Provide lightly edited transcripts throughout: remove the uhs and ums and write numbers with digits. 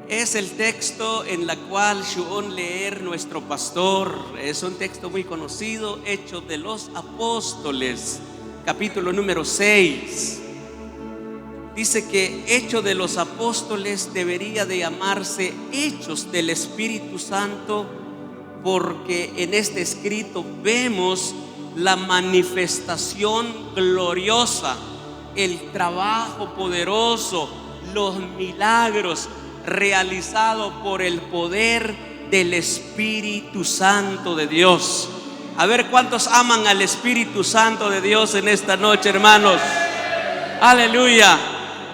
Es el texto en la cual Shuon leer nuestro pastor. Es un texto muy conocido, Hechos de los Apóstoles, capítulo número 6. Dice que Hechos de los Apóstoles debería de llamarse Hechos del Espíritu Santo, porque en este escrito vemos la manifestación gloriosa, el trabajo poderoso, los milagros realizados por el poder del Espíritu Santo de Dios. A ver cuántos aman al Espíritu Santo de Dios en esta noche, hermanos. Aleluya.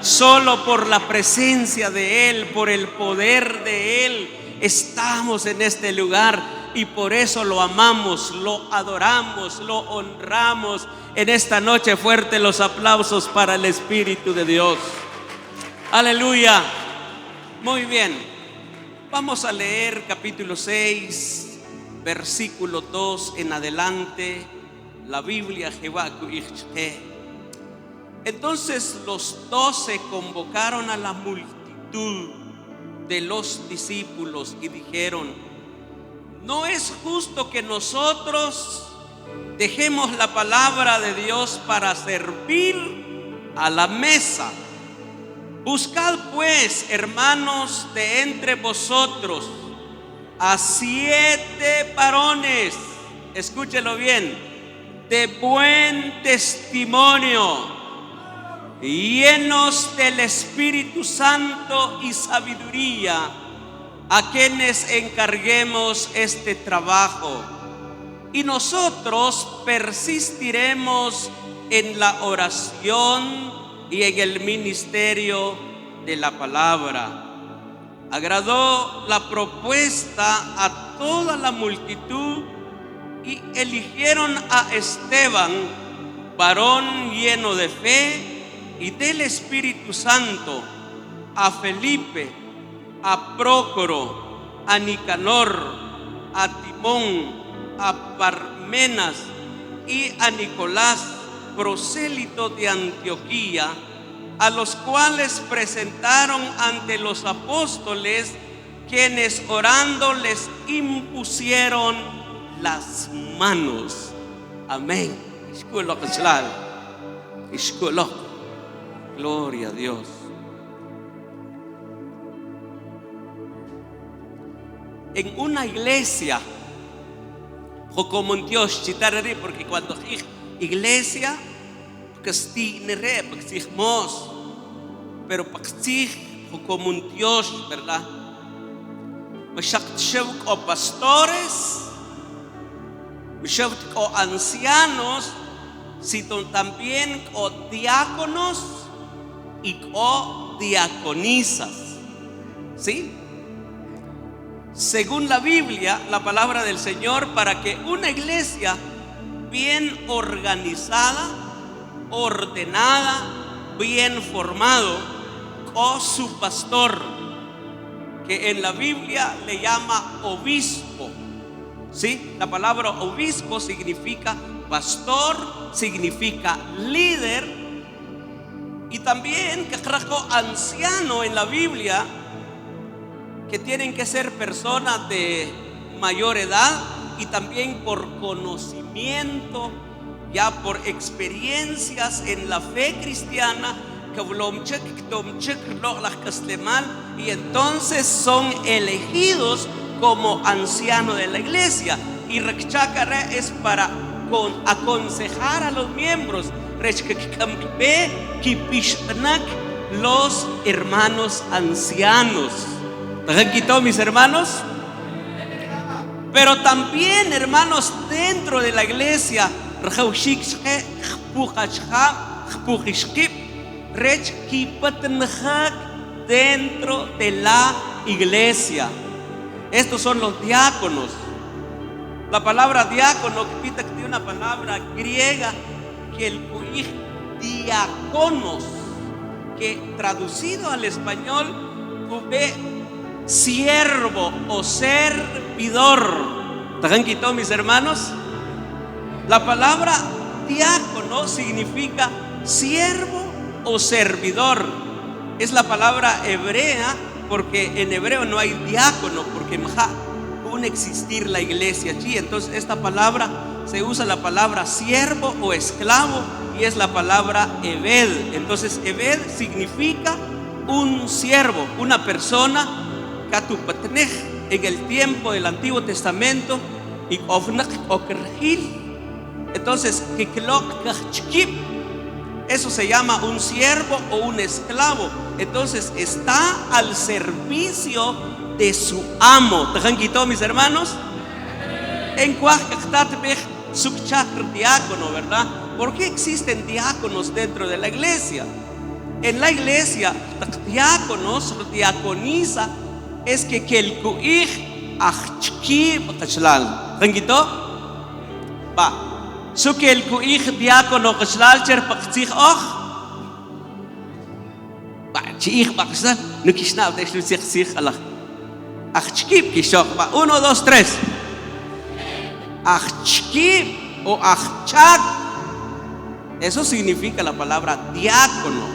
Solo por la presencia de Él, por el poder de Él, estamos en este lugar, y por eso lo amamos, lo adoramos, lo honramos. En esta noche, fuerte los aplausos para el Espíritu de Dios. Aleluya. Muy bien, vamos a leer capítulo 6, versículo 2 en adelante. La Biblia Jehová. Entonces los 12 convocaron a la multitud de los discípulos y dijeron: no es justo que nosotros dejemos la palabra de Dios para servir a la mesa. Buscad pues, hermanos, de entre vosotros a 7 varones, escúchelo bien, de buen testimonio, llenos del Espíritu Santo y sabiduría, a quienes encarguemos este trabajo. Y nosotros persistiremos en la oración y en el ministerio de la palabra. Agradó la propuesta a toda la multitud y eligieron a Esteban, varón lleno de fe y del Espíritu Santo, a Felipe, a Prócoro, a Nicanor, a Timón, a Parmenas y a Nicolás, prosélito de Antioquía, a los cuales presentaron ante los apóstoles, quienes orando les impusieron las manos. Amén. Gloria a Dios. En una iglesia, porque cuando iglesia, pero como un Dios, ¿verdad? O pastores, o ancianos, sino también o diáconos y o diaconisas, ¿sí? Según la Biblia, la palabra del Señor, para que una iglesia bien organizada, ordenada, bien formado, o su pastor, que en la Biblia le llama obispo, ¿sí? La palabra obispo significa pastor, significa líder, y también que anciano en la Biblia, que tienen que ser personas de mayor edad y también por conocimiento, ya por experiencias en la fe cristiana, y entonces son elegidos como ancianos de la iglesia. Y Rekchakare es para aconsejar a los miembros, los hermanos ancianos. Mis hermanos. Pero también, hermanos, dentro de la iglesia, dentro de la iglesia, estos son los diáconos. La palabra diácono tiene una palabra griega que el diáconos, que traducido al español ve siervo o servidor. ¿Están mis hermanos? La palabra diácono significa siervo o servidor. Es la palabra hebrea porque en hebreo no hay diácono, porque puede existir la iglesia allí. Entonces esta palabra se usa, la palabra siervo o esclavo, y es la palabra Eved. Entonces Eved significa un siervo, una persona en el tiempo del Antiguo Testamento. Entonces eso se llama un siervo o un esclavo. Entonces está al servicio de su amo. ¿Te mis hermanos? En diácono, ¿verdad? ¿Por qué existen diáconos dentro de la iglesia? En la iglesia, diáconos, diaconisa, es que el kuij achkib kachlal. ¿Te va? So que el kuij diácono kachlal cher pakzich och. Va, chich pakzal, no kishnav de shlutzich sich alach. Achkib kishok. Va, 1, 2, 3. Achkib o achchak. Eso significa la palabra diácono,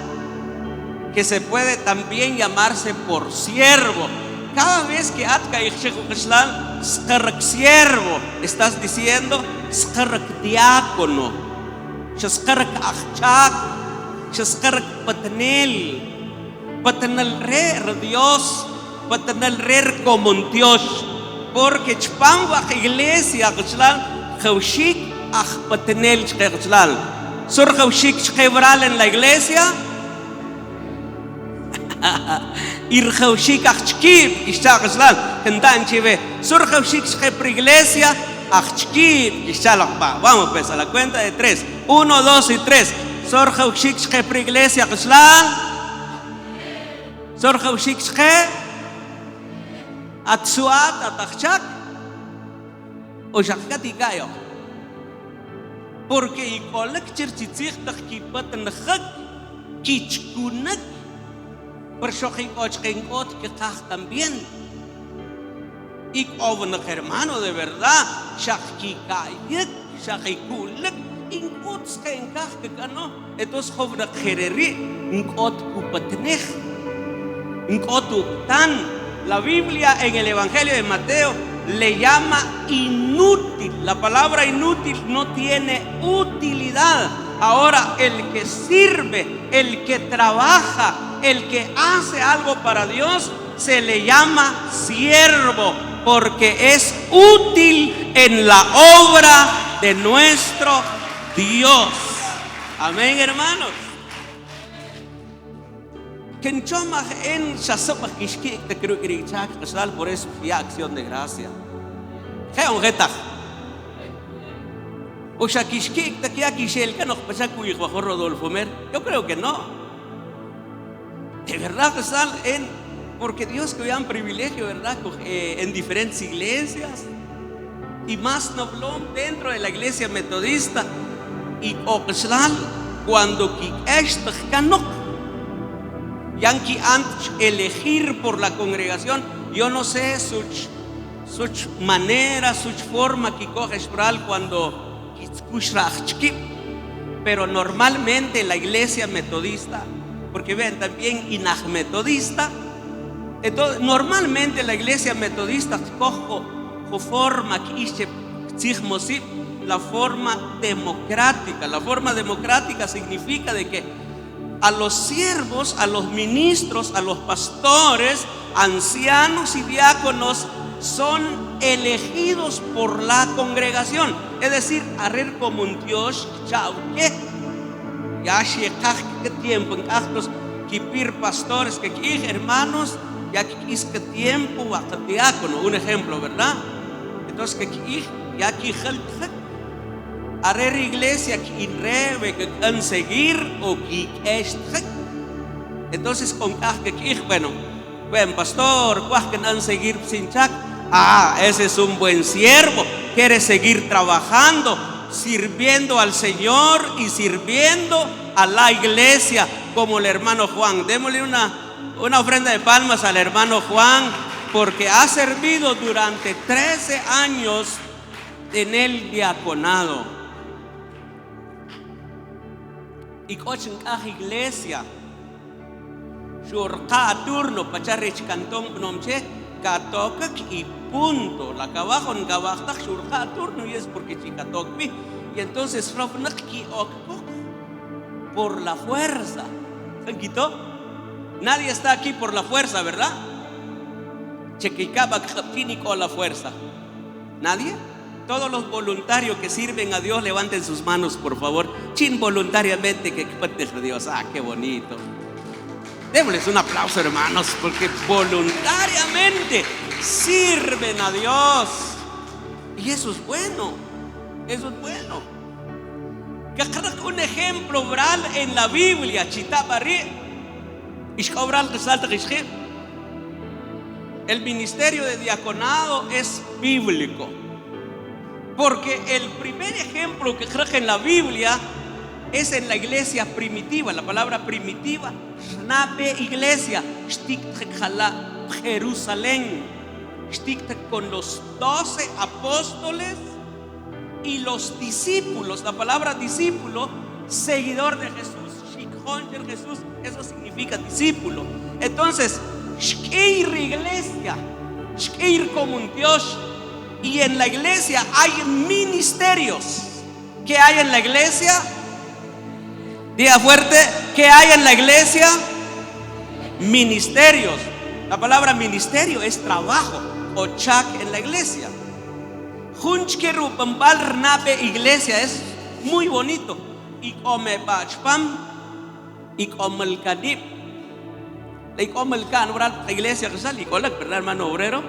que se puede también llamarse por siervo. Cada vez que atka y siervo, estás diciendo diácono. Patanel re Dios, patanel re como Dios, porque chpangwa iglesia jaushik patanel sur jaushik chebral en la iglesia. Irjaushik achkib ishtaglal kendan chive surjaushik por iglesia achkib ishtalakba. Vamos pues a la cuenta de 3. 1, 2 y 3. Surjaushik por iglesia glal. Surjaushik atsuat atachak o shakatikayo. Porque y kolek chirchitzich takkipat nakhak kichkunak. Por eso que también. Y como hermano de verdad, shakikayek, shakikulek, inkots que encajano, entonces joven jereri, inkot kupatnech, inkotuktan. La Biblia en el Evangelio de Mateo le llama inútil. La palabra inútil no tiene utilidad. Ahora el que sirve, el que trabaja, el que hace algo para Dios, se le llama siervo, porque es útil en la obra de nuestro Dios. Amén, hermanos. Por eso y acción de gracia. Yo creo que no. De verdad que están porque Dios que vean privilegio, ¿verdad? En diferentes iglesias. Y más noblón dentro de la iglesia metodista. Y cuando Yankee antes elegir por la congregación, yo no sé su manera, su forma que coge cuando, pero normalmente la iglesia metodista, porque ven también inaj metodista, entonces normalmente la iglesia metodista coge forma que la forma democrática. La forma democrática significa de que a los siervos, a los ministros, a los pastores, ancianos y diáconos son elegidos por la congregación. Es decir, arrer como un Dios, chao, ¿qué? Ya que tiempo en actos que pastores, que hermanos, ya que es que tiempo va a diácono, un ejemplo, ¿verdad? Entonces que ya que arrer iglesia que rebe que han seguir o que es. Entonces con que bueno, pastor, que han seguir sin chac. Ese es un buen siervo, quiere seguir trabajando, sirviendo al Señor y sirviendo a la iglesia, como el hermano Juan. Démosle una ofrenda de palmas al hermano Juan, porque ha servido durante 13 años en el diaconado. Y cochen iglesia Shurqa turno pacharich cantón nomche katokak y punto. La cabajon cabajtak shurqa turno y es porque chicatokbi. Y entonces rofnaki okpok por la fuerza. ¿Se quitó? Nadie está aquí por la fuerza, ¿verdad? Chequicaba con la fuerza. ¿Nadie? Todos los voluntarios que sirven a Dios, levanten sus manos, por favor. Chin, voluntariamente, que Dios. Ah, qué bonito. Démosles un aplauso, hermanos, porque voluntariamente sirven a Dios. Y eso es bueno. Eso es bueno. Un ejemplo oral en la Biblia, el ministerio de diaconado es bíblico, porque el primer ejemplo que creo en la Biblia es en la iglesia primitiva. La palabra primitiva, iglesia, Jerusalén, con los 12 apóstoles y los discípulos. La palabra discípulo, seguidor de Jesús, Jesús, eso significa discípulo. Entonces, Shkeir iglesia, Shkeir como un Dios. Y en la iglesia hay ministerios. ¿Qué hay en la iglesia? Diga fuerte, ¿qué hay en la iglesia? Ministerios. La palabra ministerio es trabajo o chak en la iglesia. Junchkeru Pambal Nape iglesia es muy bonito. Y come bachpam y come el cadip. Y come el can, la iglesia que sale, ¿verdad, hermano obrero?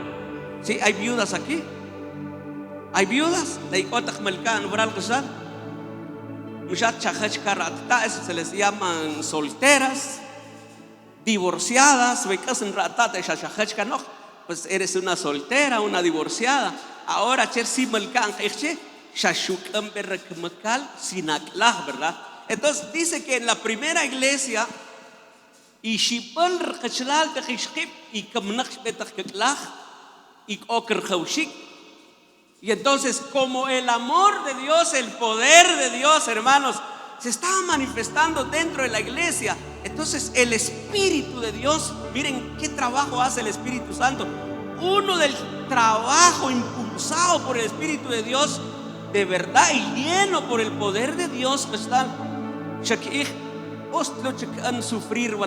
Sí, hay viudas aquí. Hay viudas. Eso se les llaman solteras, divorciadas. Pues eres una soltera, una divorciada. Ahora, ¿verdad? Entonces dice que en la primera iglesia, y entonces, como el amor de Dios, el poder de Dios, hermanos, se estaba manifestando dentro de la iglesia, entonces el Espíritu de Dios, miren qué trabajo hace el Espíritu Santo. Uno del trabajo impulsado por el Espíritu de Dios, de verdad y lleno por el poder de Dios, están sufrir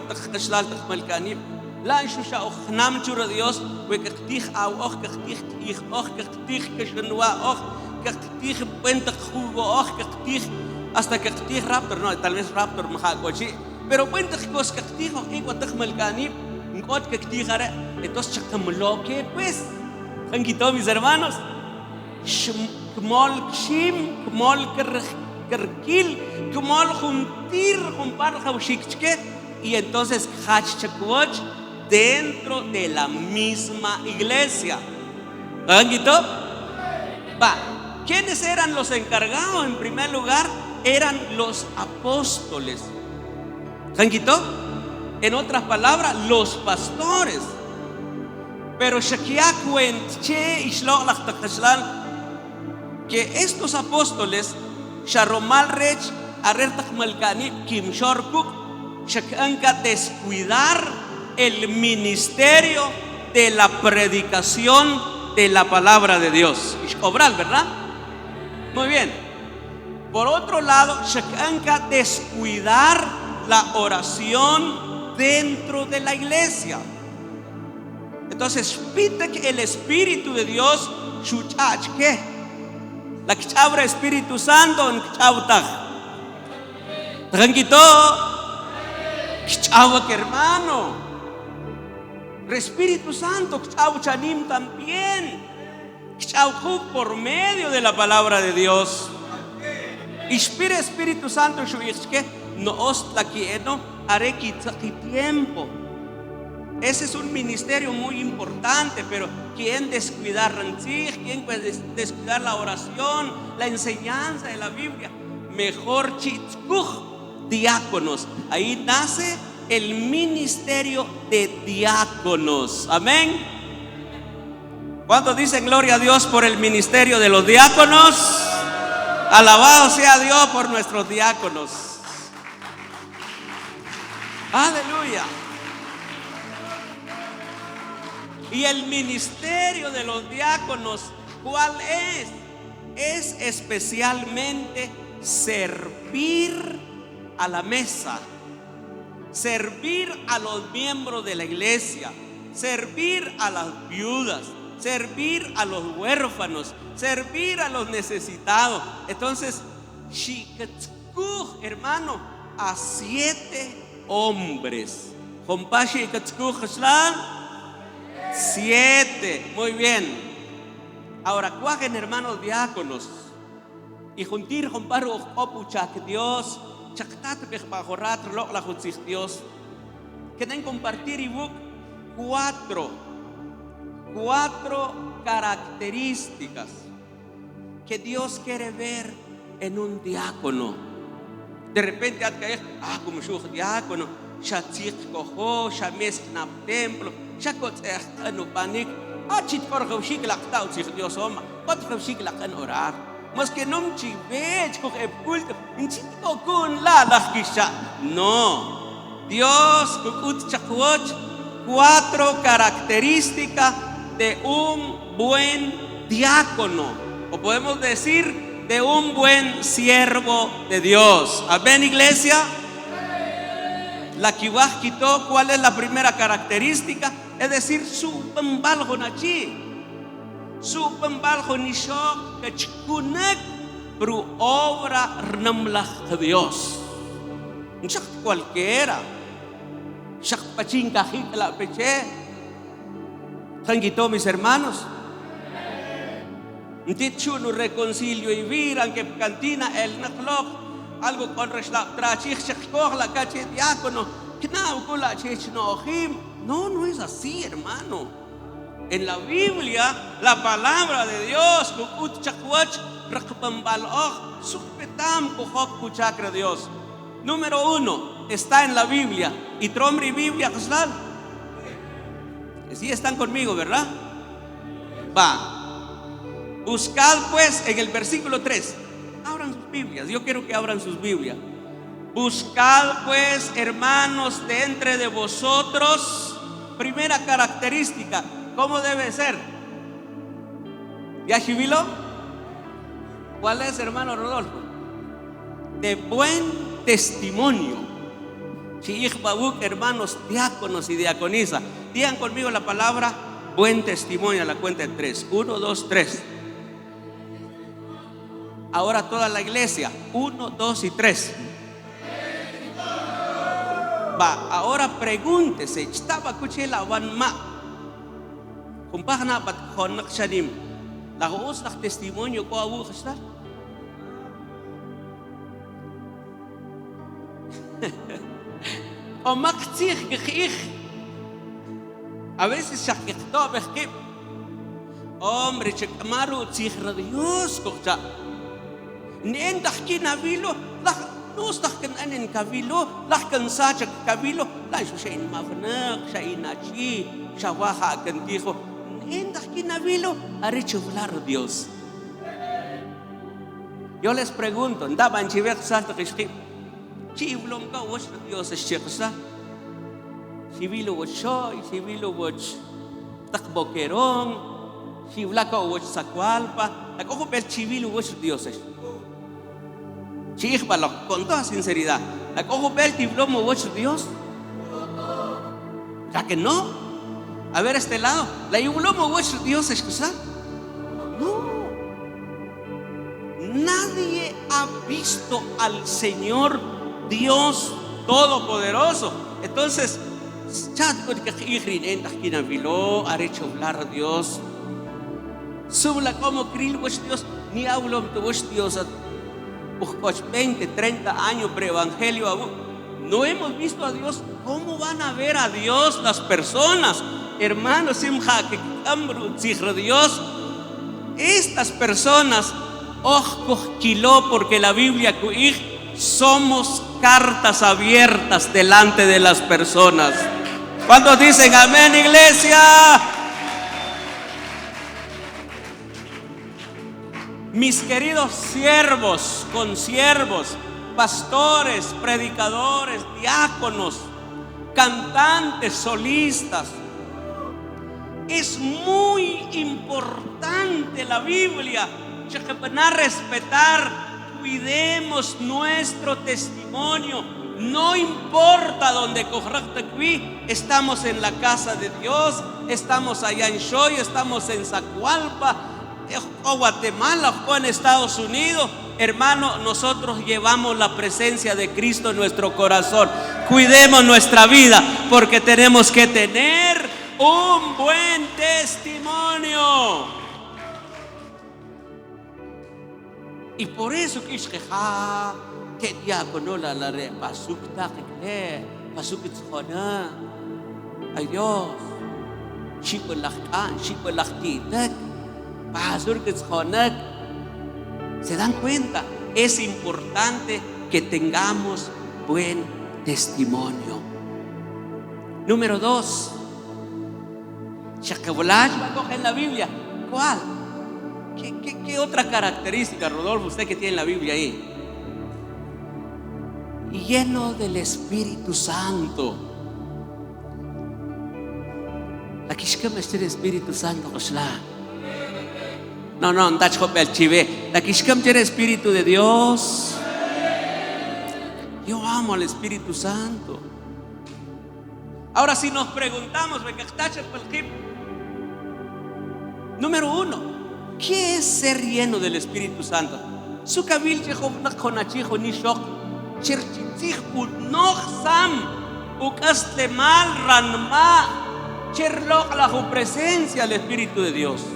la enshusha ochnam chura Dios, we kachtig au och kachtig keshenua och kachtig puente jugo och kachtig hasta kachtig raptor, no, tal vez raptor mahagochi, pero puente kos kachtig och igual tachmalcani, ngot kachtig are, entonces chacamloque, pues, han quitado mis hermanos, kmol kshim, kmol kerkil, kmol juntir, jumpar jaushikchke, y entonces hach chakwoch dentro de la misma iglesia. ¿Quiénes eran los encargados? En primer lugar, eran los apóstoles. En otras palabras, los pastores. Pero que estos apóstoles, Sharomal Rech, Arertak Malkani, Kim Shorkuk, descuidar el ministerio de la predicación de la palabra de Dios. Obral, ¿verdad? Muy bien. Por otro lado, descuidar la oración dentro de la iglesia. Entonces, pide que el Espíritu de Dios, ¿qué? La que abra Espíritu Santo en Chautaj. Tranquilo. Que hermano. Espíritu Santo, chanim también, por medio de la palabra de Dios. Espíritu Santo, no os la quiero, haré tiempo. Ese es un ministerio muy importante, pero ¿quién descuidar? ¿Quién puede descuidar la oración, la enseñanza de la Biblia? Mejor diáconos. Ahí nace el ministerio de diáconos. Amén. ¿Cuántos dicen gloria a Dios por el ministerio de los diáconos? Alabado sea Dios por nuestros diáconos. Aleluya. Y el ministerio de los diáconos, ¿cuál es? Es especialmente servir a la mesa, servir a los miembros de la iglesia, servir a las viudas, servir a los huérfanos, servir a los necesitados. Entonces, hermano, a 7 hombres. 7. Muy bien. Ahora, cuajen hermanos diáconos. Y juntir comparo opuchak Dios. Chaktat bajorat lo la justicia Dios. Quieren compartir y book 4 características que Dios quiere ver en un diácono. De repente como yo diácono, shatik cojo, shames nap templo, shakot no panik, chit por shik laqta Dios oma, pot shik laqan orar. Mas que no chivech con el culto, inchito con la quisha. No, Dios kukut chakwach 4 características de un buen diácono, o podemos decir de un buen siervo de Dios. Amén, iglesia. La Kiwah quitó, ¿cuál es la primera característica? Es decir, su pembaljo nachi, su pembaljo nishok kachkunek, pero obra rnamlah de Dios. No cualquiera. Shak pachin kajik la peche. Sanguito, mis hermanos. Dicho no reconcilio y viran que cantina el naklok algo con resla trachich shakor la cache diácono knau kula chech no him. No es así, hermano. En la Biblia, la palabra de Dios, kukut chakwach rakpambaloch supetam kuhok kuchakra Dios. Número 1, está en la Biblia. Y Tromri Biblia, Joslal. Sí están conmigo, ¿verdad? Va. Buscad pues en el versículo 3. Abran sus Biblias. Yo quiero que abran sus Biblias. Buscad pues, hermanos, de entre de vosotros. Primera característica. ¿Cómo debe ser? ¿Ya Shivilo? ¿Cuál es, hermano Rodolfo? De buen testimonio. Hermanos diáconos y diaconisa, digan conmigo la palabra buen testimonio a la cuenta de 3. 1, 2, 3. Ahora toda la iglesia. 1, 2 y 3. Va, ahora pregúntese. Estaba kuchela wan ma. Kumpahna bat khonak shanim. La goos nak testimonio ko abu khastar. O maktsih gikh. A veces shakito beskip. Hombre, chekamaru tsihra Dios kokcha. Nien tahkina vilo, lah nus tahkan anin kavilo, lah kan sacha kavilo, lah shain mafnak, shain achi, shawaha kan dijo. Nien tahkina vilo, aricho hablar Dios. Yo les pregunto, ndaban chivek sasta kishkip. Chiblom ka wash Dios es cheksa. Chivilo wachoy, chivilo wach takbokerong, chivlaka wach sakwalpa, takojo per chivilo wach Dios es. Chihbalo, con toda sinceridad, takojo per chivlomo wach Dios. ¿Ya que no? A ver este lado, la chivlomo wach Dios es cosa. No. Nadie ha visto al Señor Dios Todopoderoso. Entonces, ha hecho hablar Dios. Subla como krill Dios, ni hablo de Dios. 20, 30 años pre-evangelio. No hemos visto a Dios. ¿Cómo van a ver a Dios las personas? Hermanos, Dios, estas personas, porque la Biblia somos cartas abiertas delante de las personas. ¿Cuántos dicen amén, iglesia? Mis queridos siervos, consiervos, pastores, predicadores, diáconos, cantantes, solistas, Es muy importante la Biblia. A respetar, cuidemos nuestro testimonio. No importa donde estamos en la casa de Dios, estamos allá en Shoy, estamos en Zacualpa, o Guatemala, o en Estados Unidos. Hermano, nosotros llevamos la presencia de Cristo en nuestro corazón. Cuidemos nuestra vida, porque tenemos que tener un buen testimonio. Y por eso que diácono la pasuk takle pasuk tzkhona. Ay Dios, chico lachtitak pasur tzkhona. ¿Se dan cuenta? Es importante que tengamos buen testimonio. Número 2, en la Biblia. ¿Cuál? ¿Qué otra característica, Rodolfo, usted que tiene la Biblia ahí? Lleno del Espíritu Santo. La que es el Espíritu Santo. No, la que es el Espíritu de Dios. Yo amo al Espíritu Santo. Ahora, si nos preguntamos, número 1, ¿qué es ser lleno del Espíritu Santo? Su kabil la presencia del Espíritu de Dios.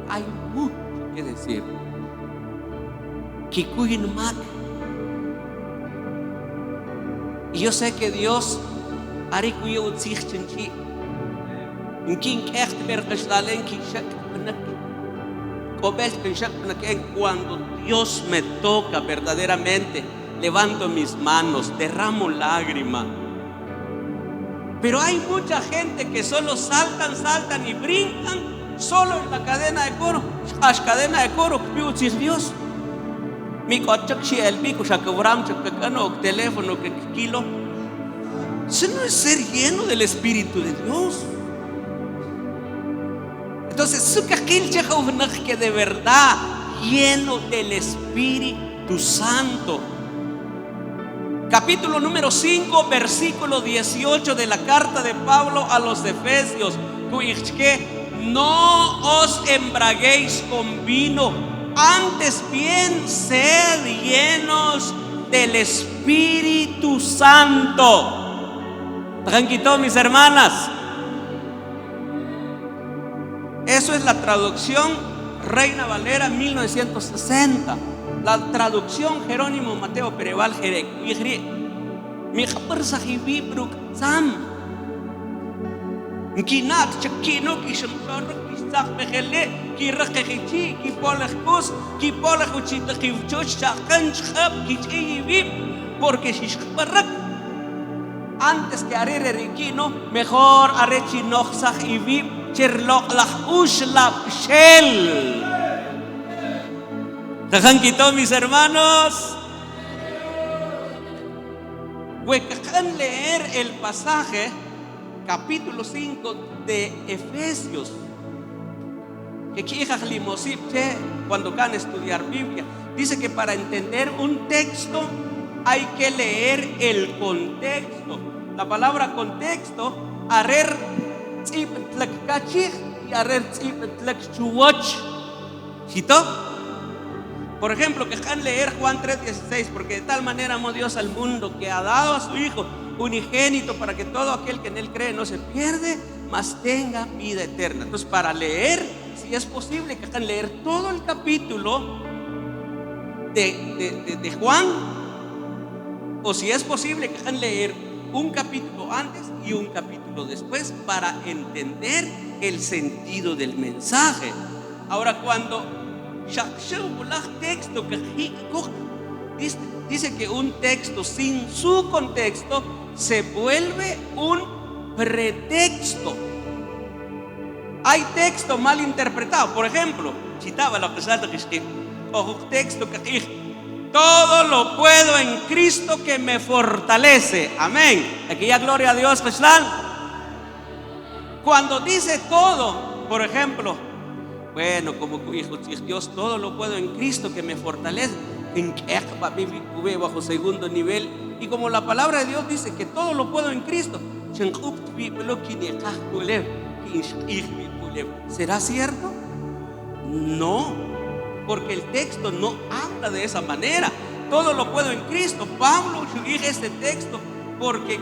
Hay mucho que decir. Y yo sé que Dios cuando Dios me toca verdaderamente, levanto mis manos, derramo lágrimas. Pero hay mucha gente que solo saltan y brincan solo en la cadena de coro. Dios. Mi teléfono que kilo. Eso no es ser lleno del Espíritu de Dios. Entonces, que de verdad lleno del Espíritu Santo. Capítulo número 5, versículo 18 de la carta de Pablo a los Efesios. No os embraguéis con vino, antes bien sed llenos del Espíritu Santo. Tranquilo, mis hermanas. Eso es la traducción Reina Valera 1960. La traducción Jerónimo Mateo Pereval Jerek. Kinat chakino kishamshorok kistak mejele kiraqechi kipolajkos kipolajuchita kivchoch chakan chab kichiyib porque shishparak antes que arere riquino mejor arechinoxaj ibib cherloq la ushla shel. Dejan quitó, mis hermanos. Huecajan leer el pasaje capítulo 5 de Efesios, que cuando van a estudiar Biblia, dice que para entender un texto hay que leer el contexto. La palabra contexto, arer y arer por ejemplo, que van a leer Juan 3:16, porque de tal manera amó Dios al mundo que ha dado a su Hijo unigénito para que todo aquel que en él cree no se pierde, mas tenga vida eterna. Entonces, para leer, si es posible, que hagan leer todo el capítulo de Juan, o si es posible, que hagan leer un capítulo antes y un capítulo después para entender el sentido del mensaje. Ahora, cuando texto dice que un texto sin su contexto se vuelve un pretexto. Hay texto mal interpretado. Por ejemplo, citaba la pesada que texto que todo lo puedo en Cristo que me fortalece. Amén. Aquí ya gloria a Dios. Cuando dice todo, por ejemplo, bueno, como hijo de Dios, todo lo puedo en Cristo que me fortalece. Bajo segundo nivel. Y como la palabra de Dios dice que todo lo puedo en Cristo, ¿será cierto? No, porque el texto no habla de esa manera. Todo lo puedo en Cristo. Pablo dije este texto porque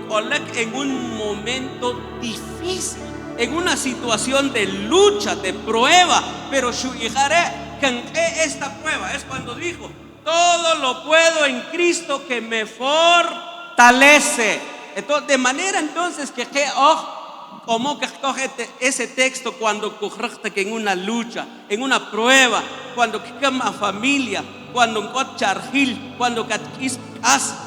en un momento difícil, en una situación de lucha, de prueba, pero esta prueba es cuando dijo: todo lo puedo en Cristo que me fortalece. Entonces, de manera entonces que como que coge ese texto cuando que en una lucha, en una prueba, cuando que cama familia, cuando en chargil, cuando catkis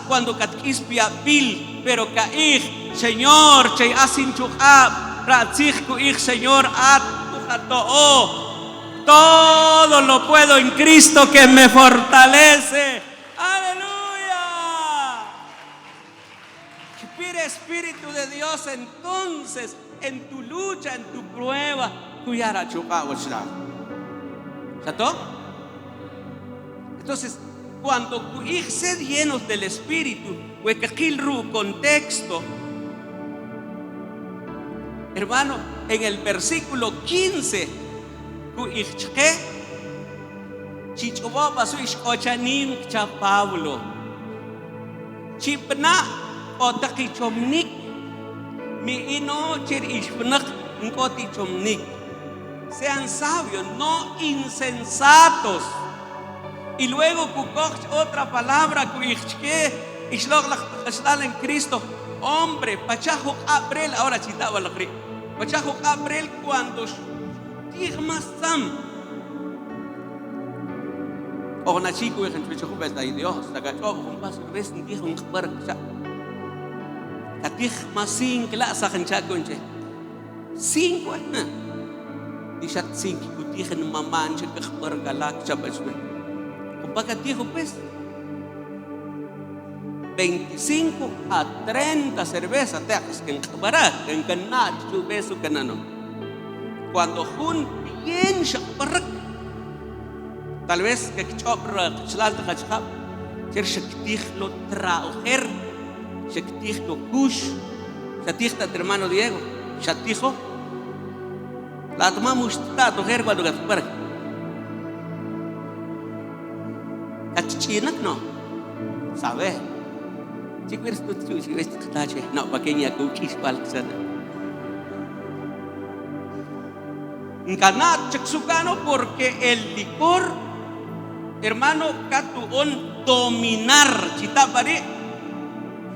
cuando catkis piapil, pero caig Señor, che asin chuab, ratzich kuig Señor at tujato. Todo lo puedo en Cristo que me fortalece. ¡Aleluya! Pide Espíritu de Dios entonces en tu lucha, en tu prueba. Entonces, cuando se llenos del Espíritu, contexto, hermano, en el versículo 15. Pablo chipna otaki chomnik mi ino chir ishpnak nkoti chomnik. Sean sabios, no insensatos. Y luego otra palabra en Cristo, hombre, pachajo abrel. Ahora citaba la pachajo abrel cuando Sam. O na chico en pecho besta y Dios, saca un paso ves un dijo un barca. Katih masing klasa kan chakonche. 5 Dishat 5 kutihan maman che khbar galak chabaswe. Kumbaga dijo pues 25 a 30 cervezas teas que khbarat en kanat chu beso kanano. Cuando jun bien shakbarak, tal vez que chopra chlal khachab cher shaktih lo traujer, shaktih lo kush, shaktih ta hermano Diego, shatijo la tomamos tato herba do gatbar kachinak no sabe chico eres tu ves tache no pequeña cookies palsana encanat chexucano porque el licor, hermano, catuón dominar chitapare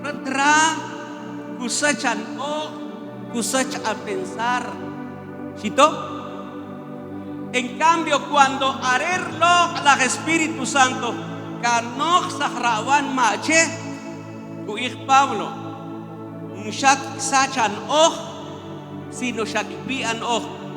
retra kusachan kusach a pensar chito. En cambio, cuando arerlo al Espíritu Santo kanok sahrawan mache kuig Pablo nshak sachan sino shakpian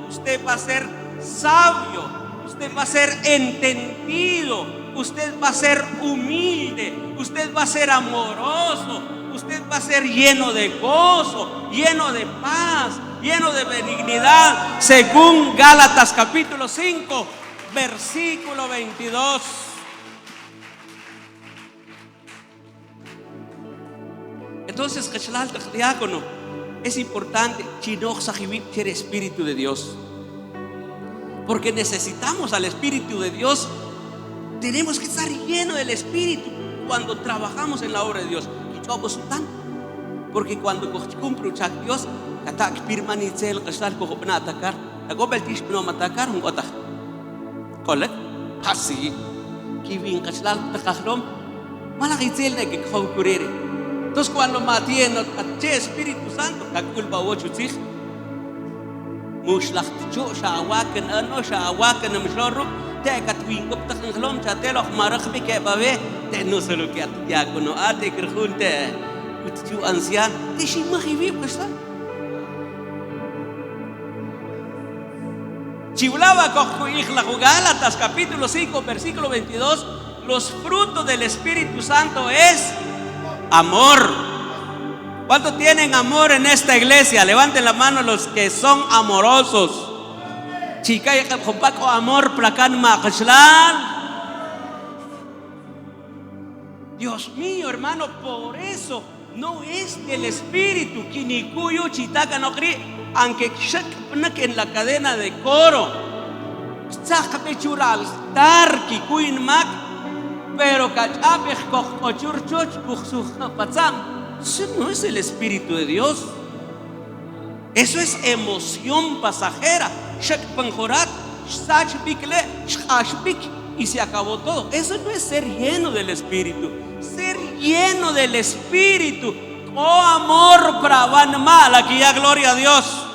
usted va a ser sabio, usted va a ser entendido, usted va a ser humilde, usted va a ser amoroso, usted va a ser lleno de gozo, lleno de paz, lleno de benignidad, según Gálatas capítulo 5, versículo 22. Entonces, diácono, es importante el Espíritu de Dios, porque necesitamos al Espíritu de Dios. Tenemos que estar llenos del Espíritu cuando trabajamos en la obra de Dios. Porque cuando cumplo Dios, entonces cuando matiendo a Espíritu Santo, culpa ocho tzich, muslach chu shawaken ano shawaken mshloru, te katwin kop takhlom chatelo marakh be ke babe, te no solo que diácono ate krjunte utchu ancian, te shimahivi pesta. Chiulaba con Gálatas capítulo 5 versículo 22, los frutos del Espíritu Santo es amor, ¿Cuántos tienen amor en esta iglesia? Levanten la mano los que son amorosos. Chica, y compaco amor placan maqshlan. Dios mío, hermano, por eso no es del espíritu. Kinikuyo chitaka no cree, aunque en la cadena de coro. Pero eso no es el espíritu de Dios. Eso es emoción pasajera. Y se acabó todo. Eso no es ser lleno del espíritu. Ser lleno del espíritu, oh amor para mal, aquí ya gloria a Dios.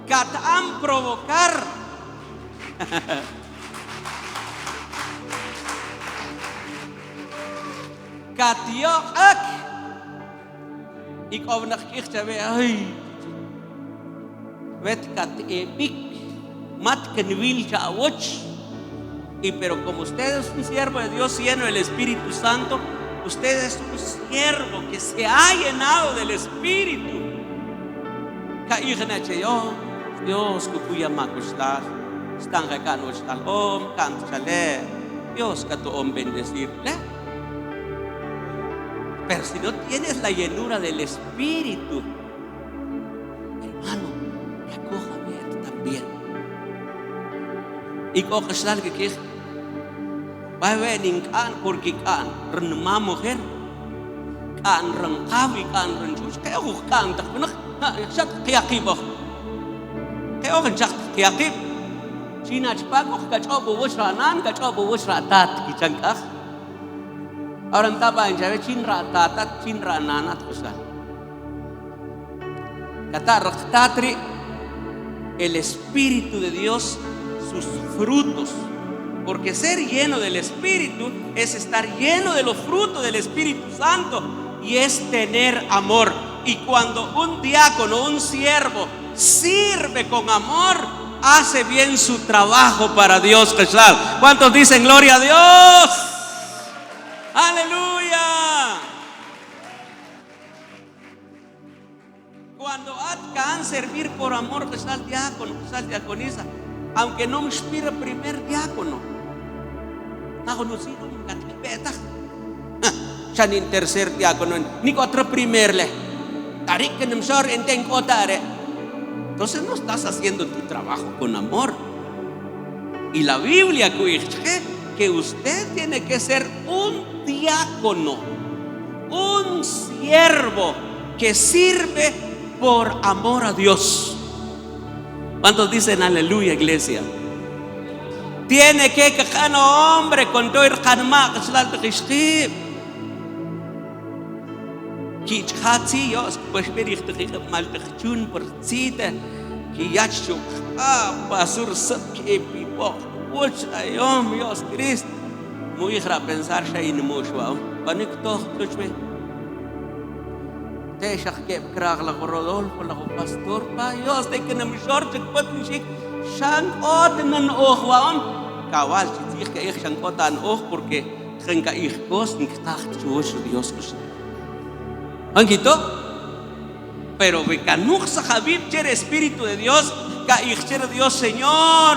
Katam provocar. Katiok. Ik overnacht echt weer. Ay. Vet kat epic. Mat kenwil chawoch. Y pero como usted es un siervo de Dios lleno del Espíritu Santo, usted es un siervo que se ha llenado del Espíritu. Dios que cuya makustar, están recano shalom, canchale, Dios que tu bendecirle. Pero si no tienes la llenura del Espíritu, hermano, me acoja bien también. Y coge sal que va a venir can porque can renma mujer can rencavi can renchus que o can tak nak chat qiaqib que o chat qiaqib china chpago ka chobo washranan ka chobo washratat kichankah ahora estaba en jave chinra tatat chinra nanat kusal kata raktatri el Espíritu de Dios, sus frutos. Porque ser lleno del Espíritu es estar lleno de los frutos del Espíritu Santo y es tener amor. Y cuando un diácono, un siervo sirve con amor, hace bien su trabajo para Dios. ¿Cuántos dicen gloria a Dios? Aleluya. Cuando adcan servir por amor, que sal diácono, que sal diaconisa, aunque no me inspira primer diácono, Chanin tercer diácono, ni otro primerle. Entonces no estás haciendo tu trabajo con amor. Y la Biblia dice que usted tiene que ser un diácono, un siervo que sirve por amor a Dios. ¿Cuántos dicen aleluya, iglesia? Tiene que cada hombre con todo el kanma que slal tqishqib ki chhatsi yos pues bericht mal tqchun por cita ki yachu pasur sab ki pipo uch ayom yos Christ muy gra pensar shay nmushwa banik to tuchme te shakh ke krag la Rodolfo la pastor pa yos te kenam short patnshik shan odnen okhwaam kawal chitich que ich shankotan och porque renka ich kos ni tacht chuos Dios kos anquito pero ve kanuch sa habib cher espíritu de Dios ka ich cher Dios Señor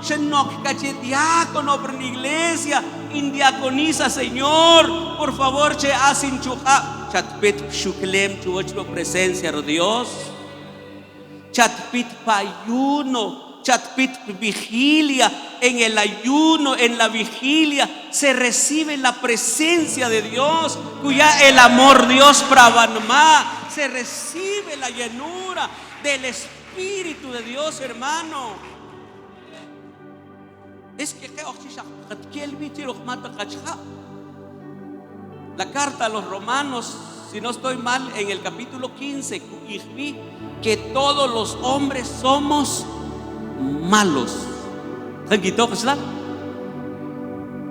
shenok ka che diácono por la iglesia indiaconiza Señor por favor che asin chuha chatpit shuklem chuos lo presencia de Dios chatpit payuno chatpit vigilia. En el ayuno, en la vigilia, se recibe la presencia de Dios, cuya el amor Dios pravanma, se recibe la llenura del Espíritu de Dios, hermano. Es que la carta a los Romanos, si no estoy mal, en el capítulo 15, que todos los hombres somos malos.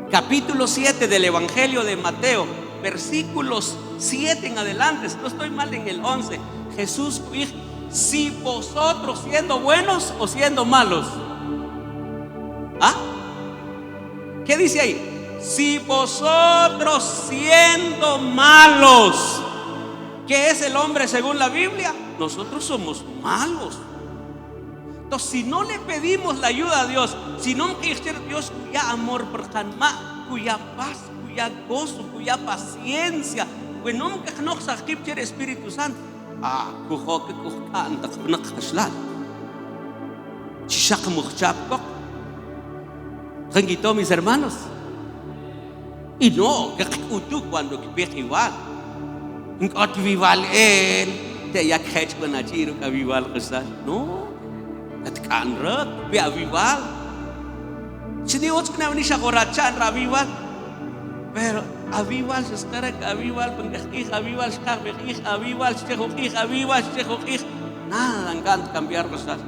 Capítulo 7 del Evangelio de Mateo, versículos 7 en adelante, si no estoy mal en el 11, Jesús dijo: si vosotros siendo buenos o siendo malos. ¿Ah? ¿Qué dice ahí? Si vosotros siendo malos ¿Qué es el hombre según la Biblia? Nosotros somos malos. Entonces, si no le pedimos la ayuda a Dios, si no queremos Dios cuya amor percanma, cuya paz, cuya gozo, cuya paciencia, que no nos saque el Espíritu Santo, mis hermanos. Y no, que tú cuando ves igual, que vival él, te ya que con achiro que vival no, que canra, ve a vival. Si Dios que no venís a borrachar a vival, pero a vival se escara que a vival, porque a vival se carga, a vival se coge, a vival se coge, nada encanta cambiar cosas.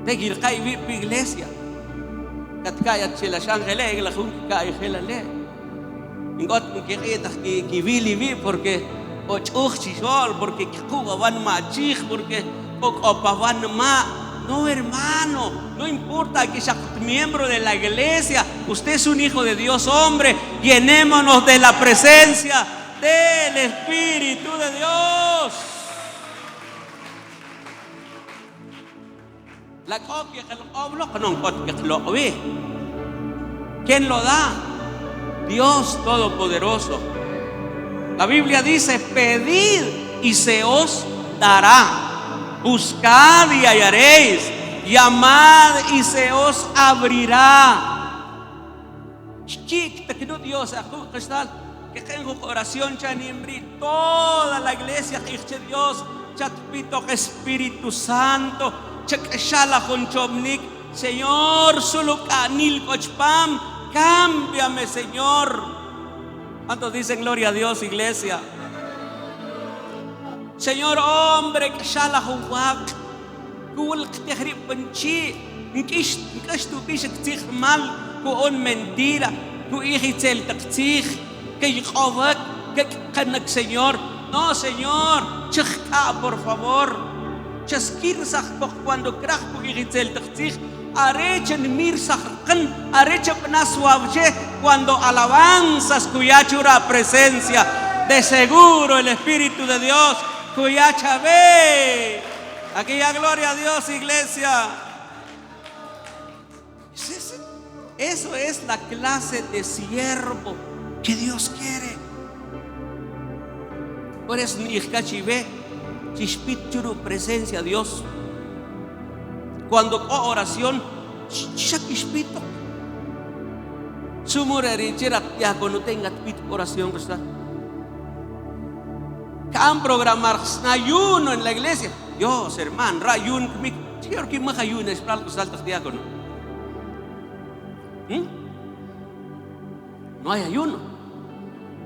Te quiero que viva iglesia. Katkaya chila shangele y la junta cae gelale. Ingot que vi porque ochchishol porque kuba van machich porque van ma. No, hermano, no importa que sea miembro de la iglesia, usted es un hijo de Dios, hombre. Llenémonos de la presencia del Espíritu de Dios. La copia que lo ve. ¿Quién lo da? Dios Todopoderoso. La Biblia dice: pedid y se os dará, buscad y hallaréis, llamad y se os abrirá. Que no Dios, que tengo oración chanimri, toda la iglesia que dice Dios, chatpito Espíritu Santo. Señor, solo canil cochpam, cámbiame, Señor. ¿Cuántos dicen gloria a Dios, iglesia? Señor, hombre, que shala huwak, kul que te panchi, que tu biche que mal, con mentira, tu hijitel taktig, que yqawak, que kanak, Señor. No, Señor, chaka, por favor. Chaskir cuando crack pugitel taktig, arechen mir sahkan, arecha penaswabche, cuando alabanzas cuya chura presencia, de seguro el Espíritu de Dios cuya chave. Aquí ya gloria a Dios, iglesia. Eso es la clase de siervo que Dios quiere. Por eso ni cachive. Chispituru presencia de Dios. Cuando oración, chispito. Sumurerichera ya cuando tenga oración, ¿verdad? Can programar ayuno en la iglesia. Dios, hermano, rayun, señor, que más ayuno es para los saltos diácono. No hay ayuno.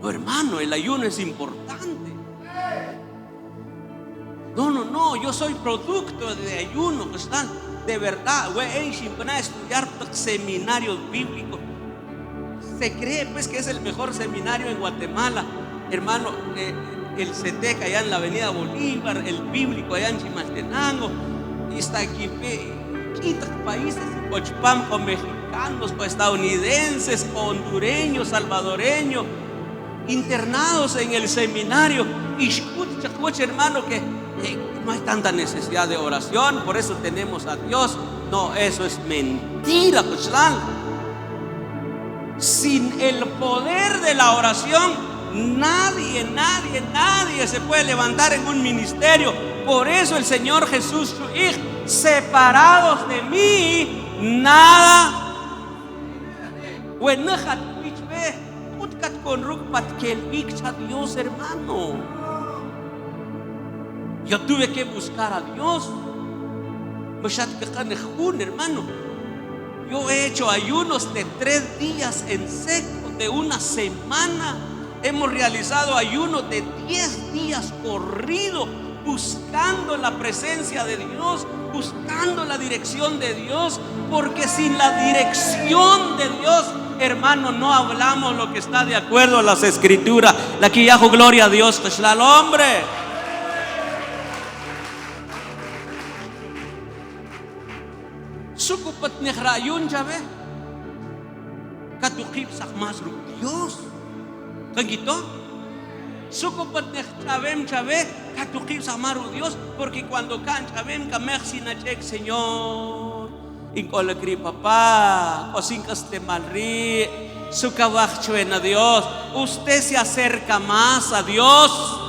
No, hermano, el ayuno es importante. No, yo soy producto de ayuno, ¿están? De verdad, voy a estudiar seminarios bíblicos. Se cree pues que es el mejor seminario en Guatemala, hermano. El CETEC allá en la avenida Bolívar, el bíblico allá en Chimaltenango, y está aquí, países, Cochpamco, mexicanos, estadounidenses, hondureños, salvadoreños, internados en el seminario. Y escucha, hermano, que no hay tanta necesidad de oración, por eso tenemos a Dios. No, eso es mentira, Cochlan. Sin el poder de la oración, nadie se puede levantar en un ministerio. Por eso el Señor Jesús, su Hijo, separados de mí, nada. Dios, hermano. Yo tuve que buscar a Dios. Hermano, yo he hecho ayunos de 3 días en seco, de una semana. Hemos realizado ayunos de 10 días corrido, buscando la presencia de Dios, buscando la dirección de Dios, porque sin la dirección de Dios, hermano, no hablamos lo que está de acuerdo a las escrituras. La que yajo gloria a Dios, pues al hombre. Sukupat nehrayun jabe, katukip sak masruk Dios. Kan gitu? Sukupat chavem chave, katuqib samaru Dios, porque cuando can chavem kamersinachek Señor. Incolagri papá, cosinkas te malri, sukawachuen a Dios. Usted se acerca más a Dios.